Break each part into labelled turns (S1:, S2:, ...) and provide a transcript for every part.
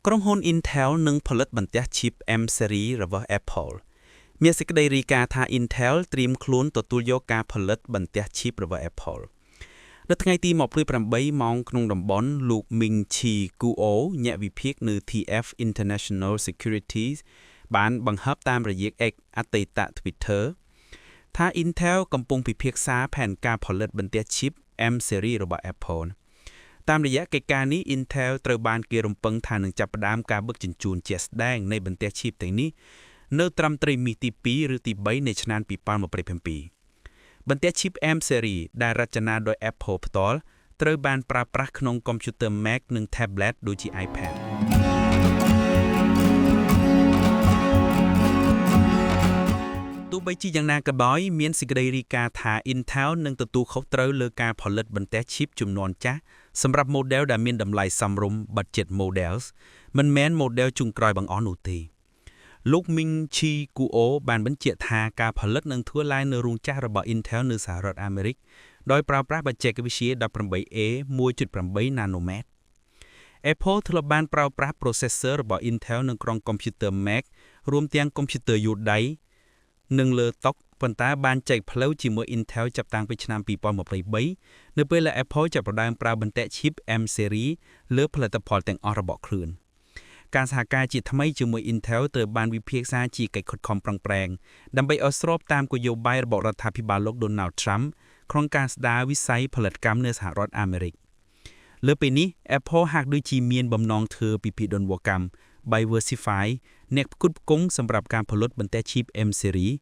S1: ក្រុមហ៊ុន Intel នឹងផលិតបន្ទះ chip M series របស់ Apple មានសេចក្តីរាយការណ៍ថា Intel ត្រៀមខ្លួនទទួលយកការផលិតបន្ទះ chip របស់ Apple នៅថ្ងៃទី28ម៉ោងក្នុងតំបន់លោក Ming-Chi Kuo ញាក់វិភាគនៅ TF International Securities បានបង្ហើបតាមរយៈ X អតីត Twitter ថា Intel កំពុងពិភាក្សាផែនការផលិតបន្ទះ chip M series របស់ Apple តាមរយៈកិច្ចការនេះ Intel ត្រូវបានគេរំពឹងថានឹងចាប់ផ្ដើមការដឹកជញ្ជូនជាក់ស្ដែងនៃបន្ទះ chip ទាំងនេះនៅត្រឹមត្រីមាសទី2ឬទី3នៃឆ្នាំ2027បន្ទះ chip M series ដែលរចនាដោយ Apple ផ្ទាល់ត្រូវបានប្រើប្រាស់ក្នុងកុំព្យូទ័រ Mac និង Tablet ដូចជា iPad ទោះបីជាយ៉ាងណាក៏ដោយមានសេចក្តីរាយការណ៍ថា Intel នឹងទទួលខុសត្រូវលើការផលិតបន្ទះ chip ជំនាន់ចាស់សម្រាប់ model ដែលមានតម្លៃសមរម្យ budget models មិនមែន model ចុងក្រោយបង្អស់នោះទេលោក Ming-Chi Kuo បានបញ្ជាក់ថាការផលិតនឹងធ្វើឡើងនៅរោងចក្ររបស់ Intel នៅសហរដ្ឋអាមេរិកដោយប្រើប្រាស់បច្ចេកវិទ្យា 18A 1.8 nanometer Apple ធ្លាប់បានប្រើប្រាស់ processor របស់ Intel នៅក្នុងកុំព្យូទ័រ Mac រួមទាំងកុំព្យូទ័រយួរដៃនិងលើតុប៉ុន្តែបានចែកផ្លូវជាមួយ Intel ចាប់តាំងពីឆ្នាំ2023នៅពេលដែល Apple ចាប់ផ្ដើមប្រើបន្ទះ chip M series លើផលិតផលទាំងអស់របស់ខ្លួនការសហការជាថ្មីជាមួយ Intel ត្រូវបានវិភាគសាជាកិច្ចខិតខំប្រឹងប្រែងដើម្បីឲ្យស្របតាមគោលនយោបាយរបស់រដ្ឋាភិបាលលោក Donald Trump ក្នុងការស្ដារវិស័យផលិតកម្មនៅសហរដ្ឋអាមេរិកលើពេលនេះ Apple ហាក់ដូចជាមានបំណងធ្វើពិភាក្សាកម្ម Diversify អ្នកផ្គត់ផ្គង់សម្រាប់ការផលិតបន្ទះ chip M series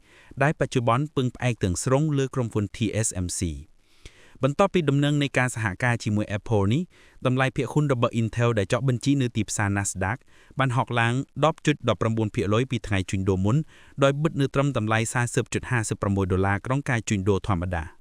S1: ដែលបច្ចុប្បន្នពឹងផ្អែកទាំងស្រុងលើក្រុមហ៊ុន TSMC បន្ទាប់ពីដំណឹងនៃការសហការជាមួយ Apple នេះតម្លៃភាគហ៊ុនរបស់ Intel ដែលចុះបញ្ជីនៅទីផ្សារ Nasdaq បានហក់ឡើង 10.19% ពីថ្ងៃជួញដូរមុនដោយបិទនៅត្រឹមតម្លៃ $40.56 ក្នុងការជួញដូរធម្មតា